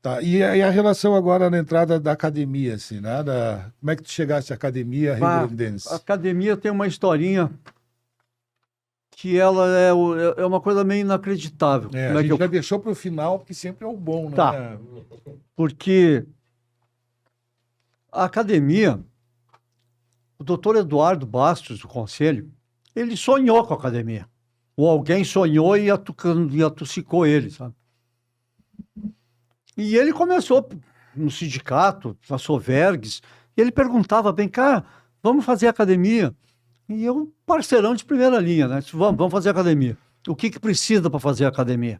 Tá. E a relação agora na entrada da academia, assim, né? Como é que tu chegaste à academia A Rio-Grandense? academia tem uma historinha que ela é uma coisa meio inacreditável. É, Como a é que gente eu... já deixou para o final, porque sempre é o bom, Tá, né? porque a academia, o doutor Eduardo Bastos, do Conselho, ele sonhou com a academia. Ou alguém sonhou e atucicou ele, sabe? E ele começou no sindicato, na Sovergues, e ele perguntava, bem cá, vamos fazer academia? E eu, parceirão de primeira linha, né? Disse, vamos fazer academia. O que precisa para fazer academia?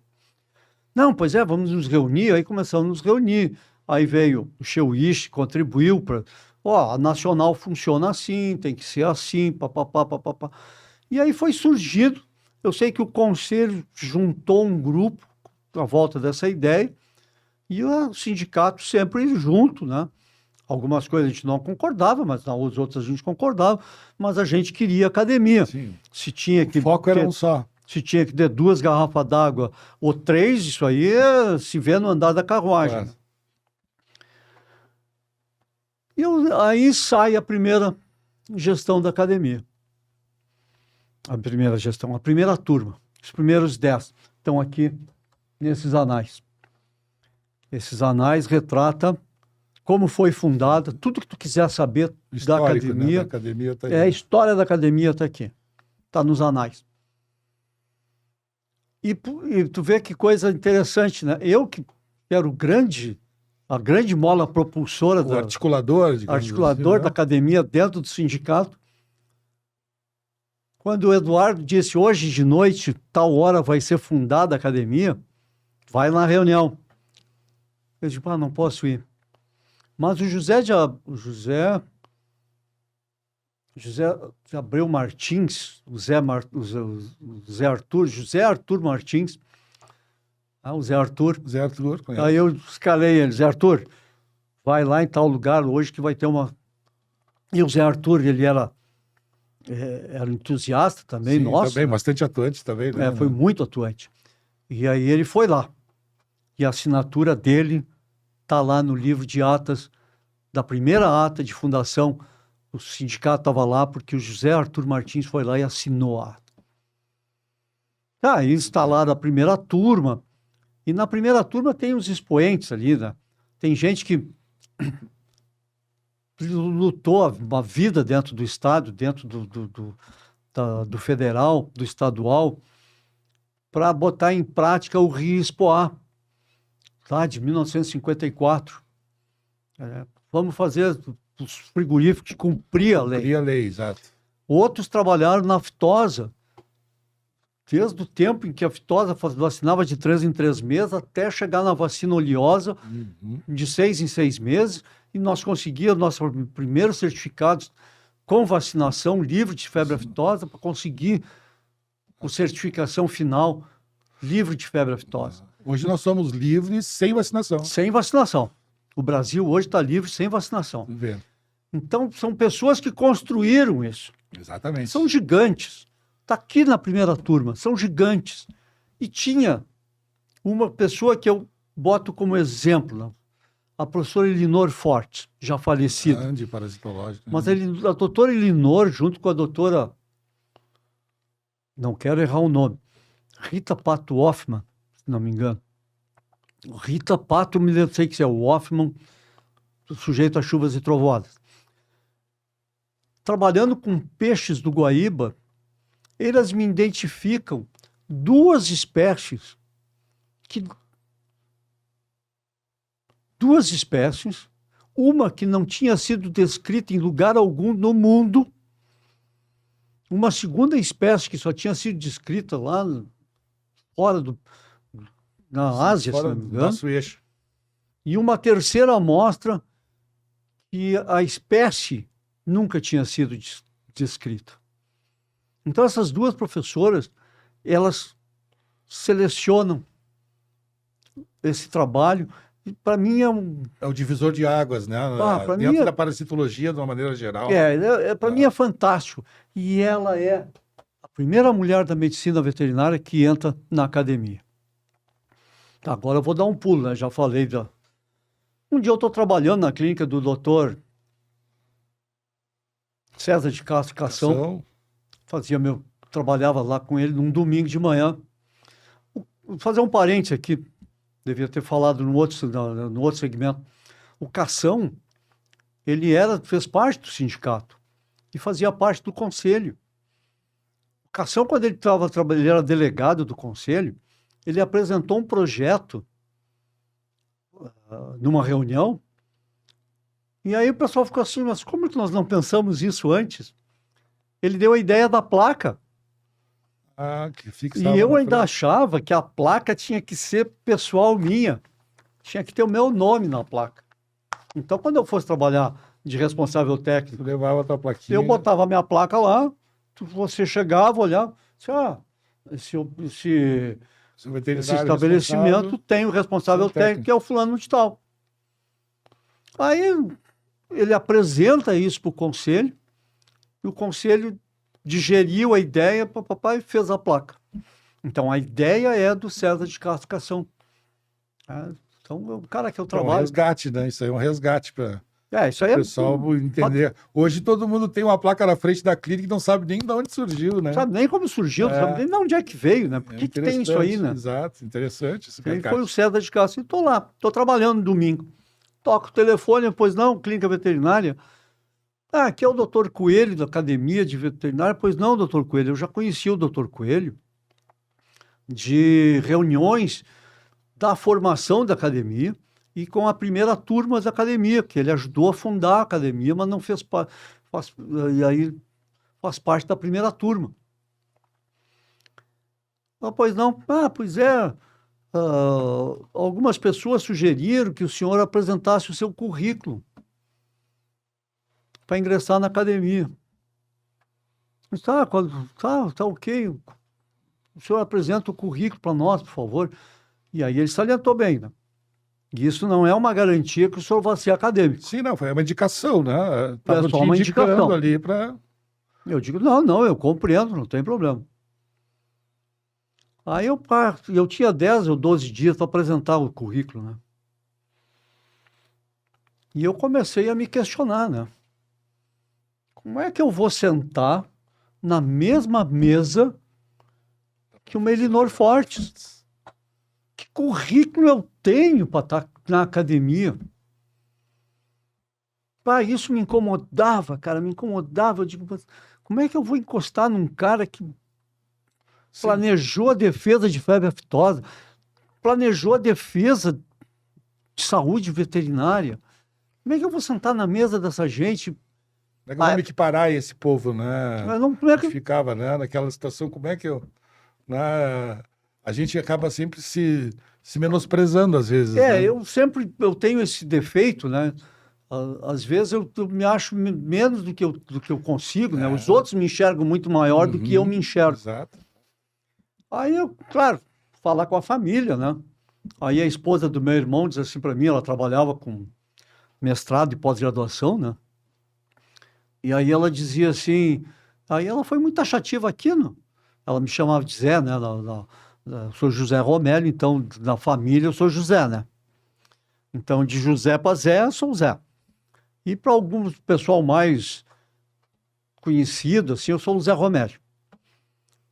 Não, pois é, vamos nos reunir. Aí começamos a nos reunir. Aí veio o Cheuiche, contribuiu para... Ó, a Nacional funciona assim, tem que ser assim, papapá, papapá. E aí foi surgido. Eu sei que o Conselho juntou um grupo à volta dessa ideia e o sindicato sempre junto, né? Algumas coisas a gente não concordava, mas nas outras a gente concordava, mas a gente queria academia. Sim. Se tinha que O foco era ter, um só. se tinha que ter 2 garrafas d'água ou 3, isso aí se vê no andar da carruagem. Claro. E aí sai a primeira gestão da academia. A primeira gestão, a primeira turma. Os primeiros 10 estão aqui nesses anais. Esses anais retratam como foi fundada, tudo que tu quiser saber da Histórico, né? academia. Da academia tá aí. A história da academia está aqui. Está nos anais. E tu vê que coisa interessante, né? Eu que era a grande mola propulsora, O articulador, digamos articulador assim, da né? academia dentro do sindicato, quando o Eduardo disse, hoje de noite, tal hora vai ser fundada a academia, vai na reunião. Eu disse, não posso ir. Mas o José de Abreu Martins, o Zé Arthur Martins, o Zé Arthur. Zé Arthur, conhece. Aí eu escalei ele, Zé Arthur, vai lá em tal lugar hoje que vai ter uma... E o Zé Arthur, ele era entusiasta também, Sim, nossa. também, bastante atuante também, né? Foi muito atuante. E aí ele foi lá. E a assinatura dele está lá no livro de atas, da primeira ata de fundação. O sindicato estava lá porque o José Arthur Martins foi lá e assinou a ata. Aí instalaram a primeira turma. E na primeira turma tem os expoentes ali, né? Tem gente que lutou uma vida dentro do Estado, dentro do federal, do estadual, para botar em prática o RISPOA, tá? De 1954. Vamos fazer os frigoríficos cumprir a lei. Cumprir a lei, exato. Outros trabalharam na aftosa, desde o tempo em que a aftosa vacinava de 3 em 3 meses até chegar na vacina oleosa, de 6 em 6 meses, e nós conseguíamos nossos primeiros certificados com vacinação livre de febre aftosa para conseguir a certificação final livre de febre aftosa. Hoje nós somos livres sem vacinação. Sem vacinação. O Brasil hoje está livre sem vacinação. Vendo. Então, são pessoas que construíram isso. Exatamente. São gigantes. Está aqui na primeira turma, são gigantes. E tinha uma pessoa que eu boto como exemplo, a professora Elinor Fortes, já falecida. Grande parasitológico. Mas a doutora Elinor, junto com a doutora, não quero errar o nome, Rita Pato Hoffmann, se não me engano. Rita Pato, eu sei que é o Hoffmann, sujeito a chuvas e trovoadas. Trabalhando com peixes do Guaíba, eles me identificam 2 espécies, uma que não tinha sido descrita em lugar algum no mundo, uma segunda espécie que só tinha sido descrita lá fora na Ásia, se não me engano, nosso eixo. e uma terceira amostra que a espécie nunca tinha sido descrita. Então, essas 2 professoras, elas selecionam esse trabalho, e para mim é um... É o divisor de águas, né? pra Dentro mim da parasitologia, de uma maneira geral. Para mim é fantástico. E ela é a primeira mulher da medicina veterinária que entra na academia. Agora eu vou dar um pulo, né? Já falei Um dia eu estou trabalhando na clínica do doutor César de Castro Cação, trabalhava lá com ele num domingo de manhã. Vou fazer um parênteses aqui, devia ter falado no outro segmento. O Cação, ele fez parte do sindicato e fazia parte do conselho. O Cação, quando ele era delegado do conselho, ele apresentou um projeto numa reunião, e aí o pessoal ficou assim, mas como que nós não pensamos isso antes? Ele deu a ideia da placa. Que fixava E eu na ainda frente. achava que a placa tinha que ser pessoal minha. Tinha que ter o meu nome na placa. Então, quando eu fosse trabalhar de responsável técnico, Tu levava a tua plaquinha. eu botava a minha placa lá, você chegava, olhava, esse Se o veterinário esse estabelecimento responsável- tem o responsável Seu técnico. técnico, que é o fulano de tal. Aí ele apresenta isso para o conselho, e o conselho digeriu a ideia, papai fez a placa. Então, a ideia é do César de Castro Cação. Então, é um cara que eu É um trabalho. resgate, né? Isso aí é um resgate para Isso aí o pessoal entender. Hoje todo mundo tem uma placa na frente da clínica e não sabe nem de onde surgiu, né? Não sabe nem como surgiu, não É. sabe nem de onde é que veio, né? Por É que tem isso aí, interessante, né? Exato, interessante esse E aí resgate. foi o César de Castro. E estou lá, estou trabalhando no domingo. Toco o telefone, pois não, clínica veterinária. Aqui é o doutor Coelho, da Academia de Veterinária. Pois não, doutor Coelho, eu já conheci o doutor Coelho de reuniões da formação da academia e com a primeira turma da academia, que ele ajudou a fundar a academia, mas não fez parte, e aí faz parte da primeira turma. Pois não, pois é, algumas pessoas sugeriram que o senhor apresentasse o seu currículo para ingressar na academia. Tá ok. O senhor apresenta o currículo para nós, por favor. E aí ele salientou bem, né? E isso não é uma garantia que o senhor vai ser acadêmico. Sim, não, foi uma indicação, né? Estavam só te uma indicando indicação. ali para... Eu digo, não, eu compreendo, não tem problema. Aí eu tinha 10 ou 12 dias para apresentar o currículo, né? E eu comecei a me questionar, né? Como é que eu vou sentar na mesma mesa que o Melinor Fortes? Que currículo eu tenho para estar na academia? Isso me incomodava, cara, me incomodava. Eu digo, mas como é que eu vou encostar num cara que planejou a defesa de febre aftosa, planejou a defesa de saúde veterinária? Como é que eu vou sentar na mesa dessa gente? Como é que vamos equiparar esse povo, né? Como é que... Ficava, né? Naquela situação, como é que eu... Né? A gente acaba sempre se menosprezando às vezes. Né? Eu tenho esse defeito, né? Às vezes eu me acho menos do que eu consigo, né? Os outros me enxergam muito maior do que eu me enxergo. Exato. Aí eu, claro, falar com a família, né? Aí a esposa do meu irmão diz assim para mim, ela trabalhava com mestrado e pós-graduação, né? E aí ela dizia assim, aí ela foi muito taxativa aqui, né? Ela me chamava de Zé, né? Eu sou José Romélio, então na família eu sou José, né? Então de José para Zé, eu sou Zé. E para alguns pessoal mais conhecido, assim, eu sou o Zé Romélio.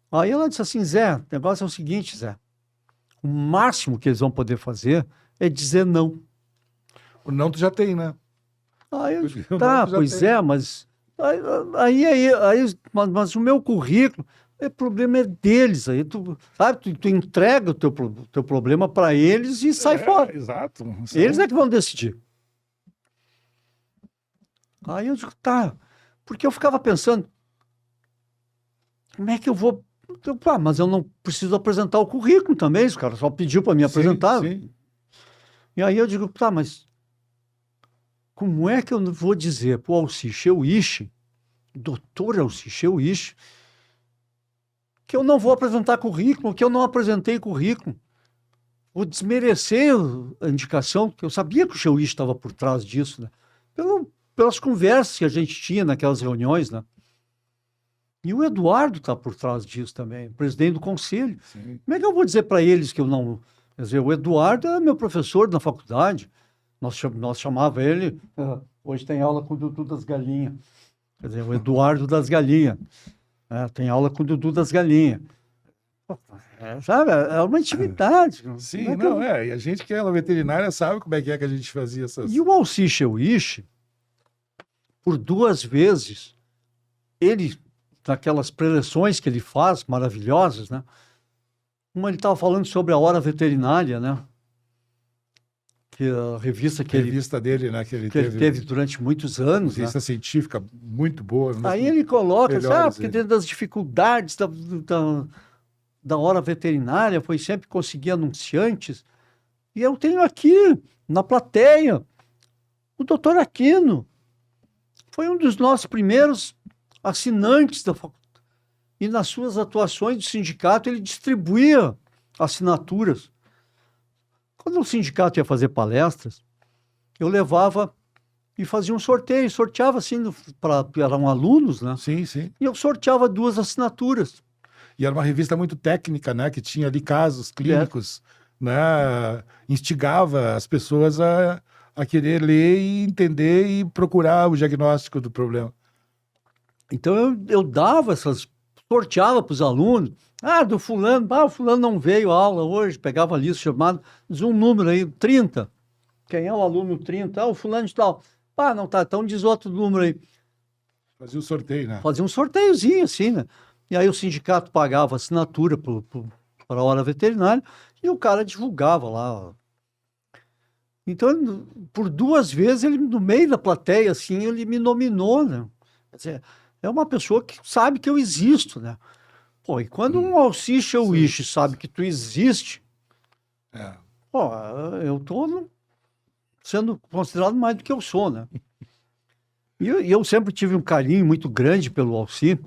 Aí ela disse assim, Zé, o negócio é o seguinte, Zé, o máximo que eles vão poder fazer é dizer não. O não tu já tem, né? Aí eu O disse, não tá, tu já pois tem. é, mas mas o meu currículo, o problema é deles, aí tu, sabe, tu entrega o teu problema para eles e sai fora. Exato. Eles é que vão decidir. Aí eu digo, tá, porque eu ficava pensando, como é que eu vou... mas eu não preciso apresentar o currículo também, os caras só pediu para me apresentar. Sim. E aí eu digo, tá, mas como é que eu vou dizer para o Alcicheu Ishi, doutor Alcicheu Ishi, que eu não vou apresentar currículo, que eu não apresentei currículo? Vou desmerecer a indicação, que eu sabia que o Cheu Ishi estava por trás disso, né? Pelas conversas que a gente tinha naquelas reuniões, né? E o Eduardo está por trás disso também, presidente do conselho. Sim. Como é que eu vou dizer para eles que eu não... Quer dizer, o Eduardo é meu professor na faculdade, Nós chamava ele, hoje tem aula com o Dudu das Galinhas, quer dizer, o Eduardo das Galinhas, tem aula com o Dudu das Galinhas. Sabe, é uma intimidade. Sim, não, e a gente que é veterinária sabe como é que a gente fazia essas... E o Alcir Cheuich, por 2 vezes, ele, naquelas preleções que ele faz, maravilhosas, né? Uma ele estava falando sobre a Hora Veterinária, né? Que a revista que revista dele, né? Que ele teve durante muitos anos. Revista científica muito boa. Aí ele coloca, porque dentro das dificuldades da Hora Veterinária foi sempre conseguir anunciantes. E eu tenho aqui, na plateia, o doutor Aquino. Foi um dos nossos primeiros assinantes da faculdade. E nas suas atuações do sindicato, ele distribuía assinaturas. Quando o sindicato ia fazer palestras, eu levava e fazia um sorteio. Sorteava assim, eram alunos, né? Sim, sim. E eu sorteava 2 assinaturas. E era uma revista muito técnica, né? Que tinha ali casos clínicos, né? Instigava as pessoas a querer ler e entender e procurar o diagnóstico do problema. Então eu dava sorteava para os alunos. Do fulano, o fulano não veio à aula hoje, pegava a lista chamada, diz um número aí, 30. Quem é o aluno 30? O fulano de tal. Não tá, então diz outro número aí. Fazia um sorteio, né? Fazia um sorteiozinho assim, né? E aí o sindicato pagava assinatura para a Hora Veterinária e o cara divulgava lá. Então, por 2 vezes, ele, no meio da plateia, assim, ele me nominou, né? Quer dizer, é uma pessoa que sabe que eu existo, né? E quando um Alcir Cheuich sabe que tu existe, eu tô sendo considerado mais do que eu sou, né? E eu sempre tive um carinho muito grande pelo Alcir.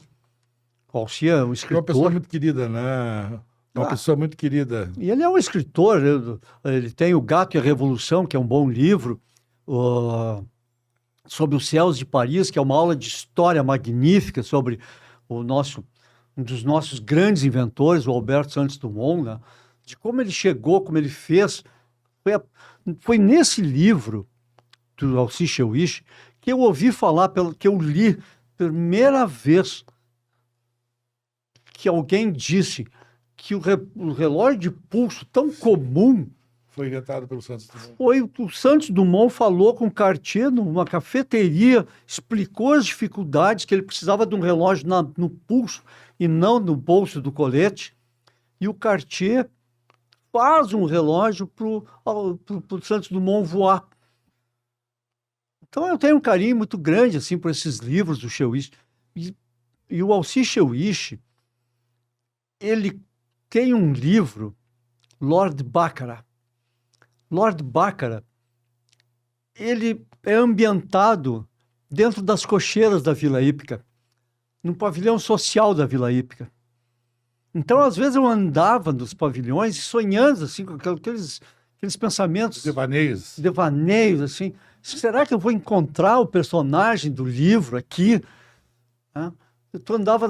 O Alcir é um escritor. É uma pessoa muito querida, né? Uma pessoa muito querida. E ele é um escritor, ele tem O Gato e a Revolução, que é um bom livro, sobre os céus de Paris, que é uma aula de história magnífica sobre um dos nossos grandes inventores, o Alberto Santos Dumont, né? De como ele chegou, como ele fez. Foi nesse livro do Alcir Cheuich que eu ouvi falar, que eu li primeira vez que alguém disse que o relógio de pulso tão comum foi inventado pelo Santos Dumont. O Santos Dumont falou com o Cartier numa cafeteria, explicou as dificuldades, que ele precisava de um relógio no pulso e não no bolso do colete. E o Cartier faz um relógio para o Santos Dumont voar. Então eu tenho um carinho muito grande assim, por esses livros do Cheuich. E o Alcir Cheuich, ele tem um livro, Lord Baccarat. Lord Baccarat, ele é ambientado dentro das cocheiras da Vila Hípica, no pavilhão social da Vila Hípica. Então, às vezes, eu andava nos pavilhões sonhando, assim, com aqueles pensamentos... Devaneios, assim. Será que eu vou encontrar o personagem do livro aqui? Eu andava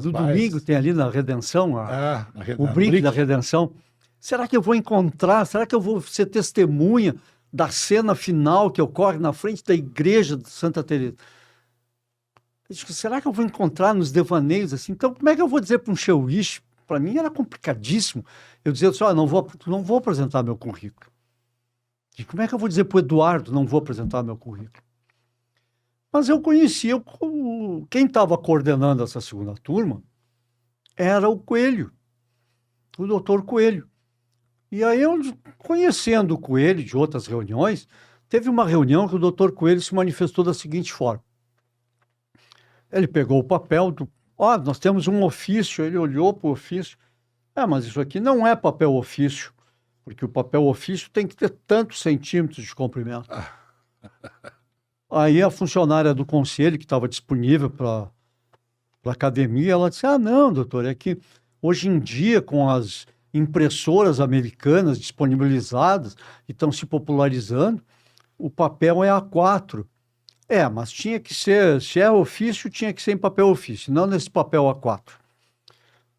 do domingo, tem ali na Redenção, o brinque da Redenção. Será que eu vou encontrar? Será que eu vou ser testemunha da cena final que ocorre na frente da igreja de Santa Teresa? Será que eu vou encontrar nos devaneios assim? Então, como é que eu vou dizer para um Cheuich? Para mim era complicadíssimo. Eu dizia assim, não vou apresentar meu currículo. E como é que eu vou dizer para o Eduardo, não vou apresentar meu currículo? Mas eu conhecia quem estava coordenando essa segunda turma era o Coelho, o doutor Coelho. E aí, eu, conhecendo o Coelho de outras reuniões, teve uma reunião que o doutor Coelho se manifestou da seguinte forma. Ele pegou o papel nós temos um ofício, ele olhou para o ofício. Mas isso aqui não é papel ofício, porque o papel ofício tem que ter tantos centímetros de comprimento. Aí a funcionária do conselho, que estava disponível para a academia, ela disse, não, doutor, é que hoje em dia, com as impressoras americanas disponibilizadas e estão se popularizando, o papel é A4. Mas tinha que ser, se é ofício, tinha que ser em papel ofício, não nesse papel A4.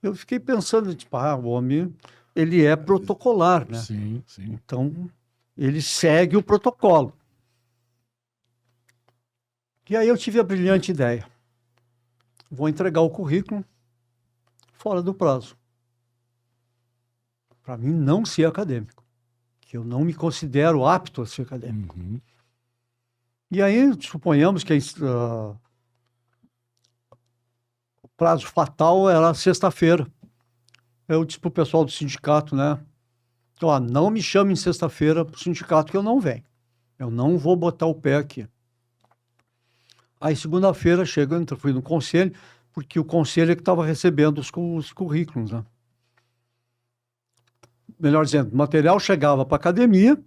Eu fiquei pensando, o homem ele é protocolar, né? Sim, sim. Então, ele segue o protocolo. E aí eu tive a brilhante ideia. Vou entregar o currículo fora do prazo. Para mim não ser acadêmico. Que eu não me considero apto a ser acadêmico. Uhum. E aí, suponhamos que o prazo fatal era sexta-feira. Eu disse para o pessoal do sindicato, né? Ó, não me chame em sexta-feira para o sindicato que eu não venho. Eu não vou botar o pé aqui. Aí, segunda-feira, chegando, fui no conselho, porque o conselho é que estava recebendo os currículos, né? Melhor dizendo, o material chegava para a academia,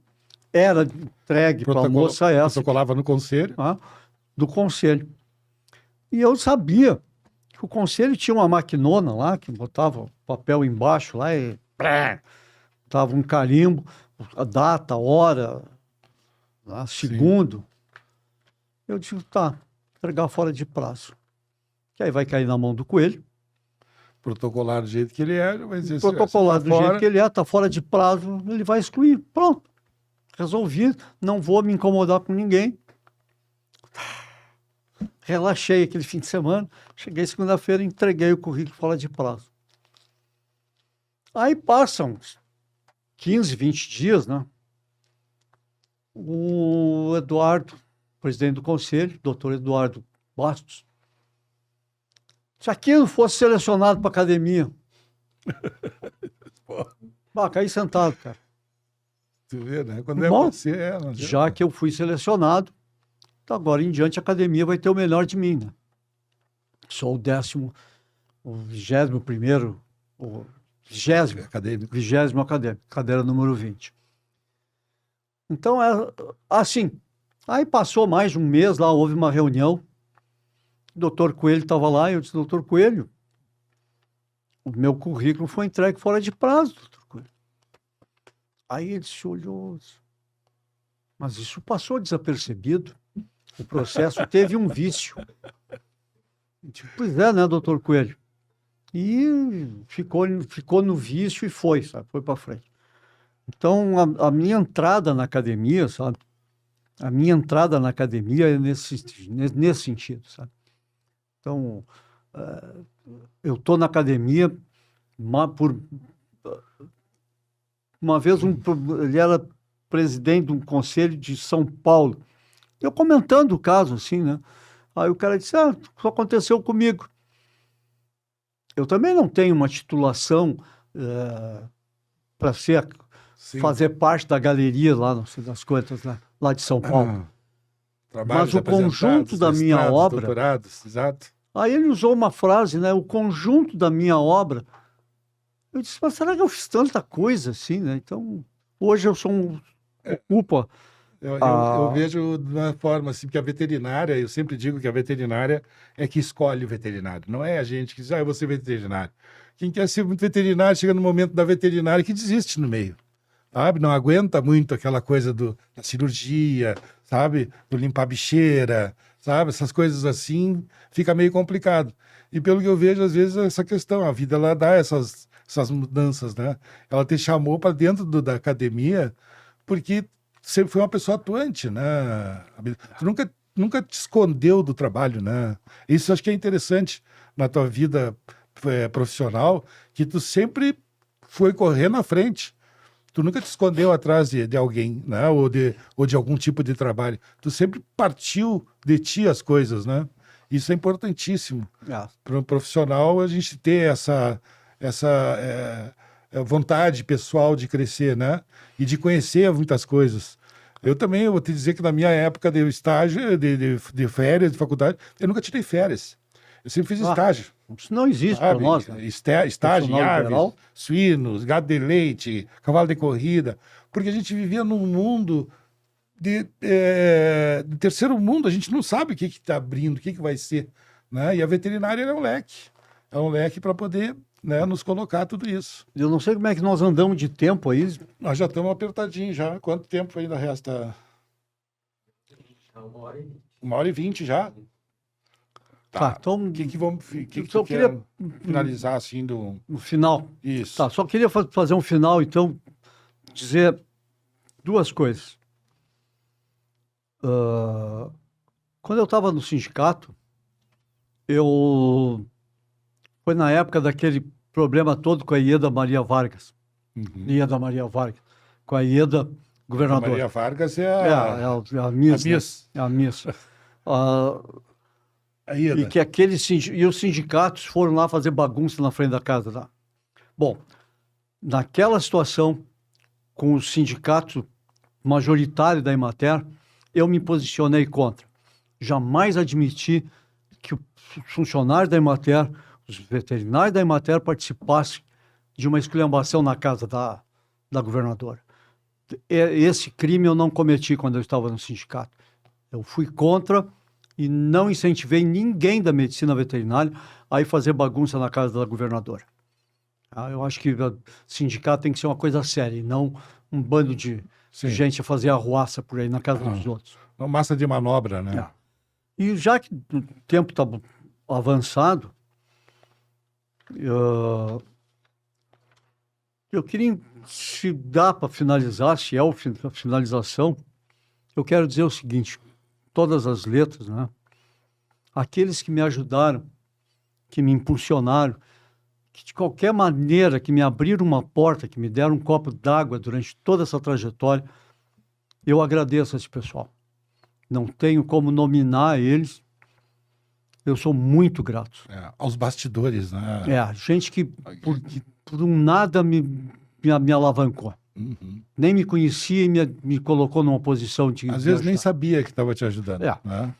era entregue para a moça essa. Protocolava no conselho. Do conselho. E eu sabia que o conselho tinha uma maquinona lá, que botava papel embaixo lá e dava um carimbo, a data, a hora, segundo. Sim. Eu disse, tá, entregar fora de prazo. Que aí vai cair na mão do coelho. Protocolar do jeito que ele é, mas protocolar do jeito que ele é, está fora de prazo, ele vai excluir. Pronto. Resolvi, não vou me incomodar com ninguém. Relaxei aquele fim de semana. Cheguei segunda-feira, entreguei o currículo fora de prazo. Aí passam 15, 20 dias, né? O Eduardo, presidente do conselho, doutor Eduardo Bastos, se aquilo fosse selecionado para academia, caí sentado, cara. Tu vê, né? Quando é você, já que eu fui selecionado, então agora em diante a academia vai ter o melhor de mim, né? Sou o 21º, o 20º acadêmico, cadeira número 20. Então, assim, aí passou mais de um mês lá, houve uma reunião, o doutor Coelho estava lá, e eu disse, doutor Coelho, o meu currículo foi entregue fora de prazo, doutor Coelho. Aí ele se olhou, mas isso passou desapercebido. O processo teve um vício. Pois é, né, doutor Coelho? E ficou no vício e foi, sabe? Foi para frente. Então, a minha entrada na academia, sabe? A minha entrada na academia é nesse sentido, sabe? Então, eu estou na academia por... Uma vez ele era presidente de um conselho de São Paulo. Eu comentando o caso, assim, né? Aí o cara disse, isso aconteceu comigo. Eu também não tenho uma titulação para fazer parte da galeria lá, não sei das quantas, lá de São Paulo. Mas o conjunto da minha obra... Doutorados, exato. Aí ele usou uma frase, né? O conjunto da minha obra. Eu disse, mas será que eu fiz tanta coisa assim, né? Então, hoje eu sou ocupa... Eu vejo de uma forma assim, que a veterinária, eu sempre digo que a veterinária é que escolhe o veterinário, não é a gente que diz, eu vou ser veterinário. Quem quer ser muito veterinário chega no momento da veterinária que desiste no meio, sabe? Não aguenta muito aquela coisa da cirurgia, sabe? Do limpar bicheira, sabe? Essas coisas assim, fica meio complicado. E pelo que eu vejo, às vezes, essa questão, a vida ela dá essas mudanças, né? Ela te chamou para dentro da academia porque sempre foi uma pessoa atuante, né? Tu nunca te escondeu do trabalho, né? Isso acho que é interessante na tua vida profissional, que tu sempre foi correr na frente. Tu nunca te escondeu atrás de alguém, né? Ou de algum tipo de trabalho. Tu sempre partiu de ti as coisas, né? Isso é importantíssimo. Para um profissional, a gente ter essa vontade pessoal de crescer, né? E de conhecer muitas coisas. Eu também, eu vou te dizer que na minha época de estágio, de férias, de faculdade, eu nunca tirei férias. Eu sempre fiz estágio. Isso não existe para nós. Né? Estágio em aves, suínos, gado de leite, cavalo de corrida. Porque a gente vivia num mundo de terceiro mundo, a gente não sabe o que está abrindo, o que vai ser. Né? E a veterinária é um leque. É um leque para poder... né, nos colocar tudo isso. Eu não sei como é que nós andamos de tempo aí. Nós já estamos apertadinhos já. Quanto tempo ainda resta? 1h20 já. Tá, então, O que vamos... que eu só tu quer queria, finalizar assim do... no final, Isso. tá, só queria fazer um final, então, dizer duas coisas. Quando eu estava no sindicato, foi na época daquele problema todo com a Ieda Maria Vargas. Uhum. Ieda Maria Vargas. Com a Ieda A governadora. Maria Vargas é A Miss. a Miss. Né? É a Miss. A Ieda. E que e os sindicatos foram lá fazer bagunça na frente da casa lá. Bom, naquela situação, com o sindicato majoritário da Emater, eu me posicionei contra. Jamais admiti que os funcionários da Emater, os veterinários da Emater participassem de uma esculhambação na casa da governadora. Esse crime eu não cometi quando eu estava no sindicato. Eu fui contra e não incentivei ninguém da medicina veterinária a ir fazer bagunça na casa da governadora. Eu acho que o sindicato tem que ser uma coisa séria, e não um bando de gente a fazer arruaça por aí na casa dos outros. Uma massa de manobra, né? E já que o tempo está avançado, eu queria, se dá para finalizar, se é a finalização, eu quero dizer o seguinte, todas as letras, né? Aqueles que me ajudaram, que me impulsionaram, que de qualquer maneira, que me abriram uma porta, que me deram um copo d'água durante toda essa trajetória, eu agradeço a esse pessoal. Não tenho como nominar eles, eu sou muito grato. Aos bastidores, né? Gente que por um nada me alavancou. Uhum. Nem me conhecia e me colocou numa posição de... Às vezes nem sabia que estava te ajudando. Né?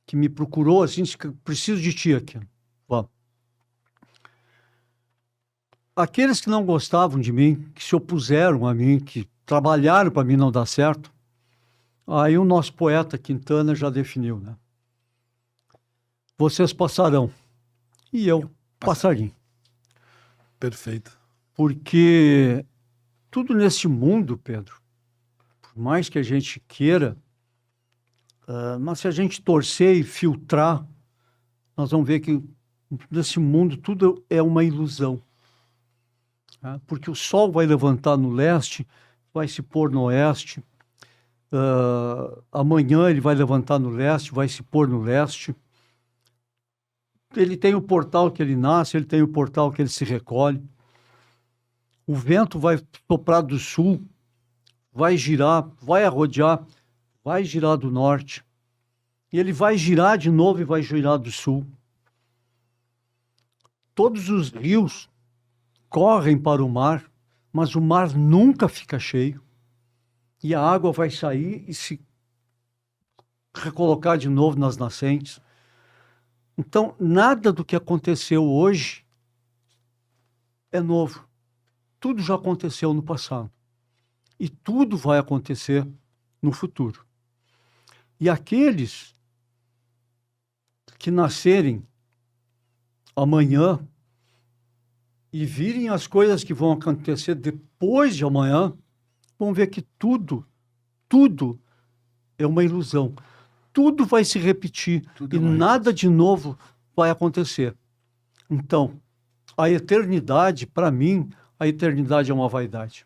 Que me procurou assim, disse que preciso de ti aqui. Vamos. Aqueles que não gostavam de mim, que se opuseram a mim, que trabalharam para mim não dar certo, aí o nosso poeta Quintana já definiu, né? Vocês passarão e eu passarei. Perfeito. Porque tudo nesse mundo, Pedro, por mais que a gente queira, mas se a gente torcer e filtrar, nós vamos ver que nesse mundo tudo é uma ilusão. Porque o sol vai levantar no leste, vai se pôr no oeste, amanhã ele vai levantar no leste, vai se pôr no leste. Ele tem o portal que ele nasce, ele tem o portal que ele se recolhe. O vento vai soprar do sul, vai girar, vai arrodear, vai girar do norte. E ele vai girar de novo e vai girar do sul. Todos os rios correm para o mar, mas o mar nunca fica cheio. E a água vai sair e se recolocar de novo nas nascentes. Então, nada do que aconteceu hoje é novo. Tudo já aconteceu no passado. E tudo vai acontecer no futuro. E aqueles que nascerem amanhã e virem as coisas que vão acontecer depois de amanhã, vão ver que tudo é uma ilusão. Tudo vai se repetir e nada de novo vai acontecer. Então, a eternidade, para mim, a eternidade é uma vaidade.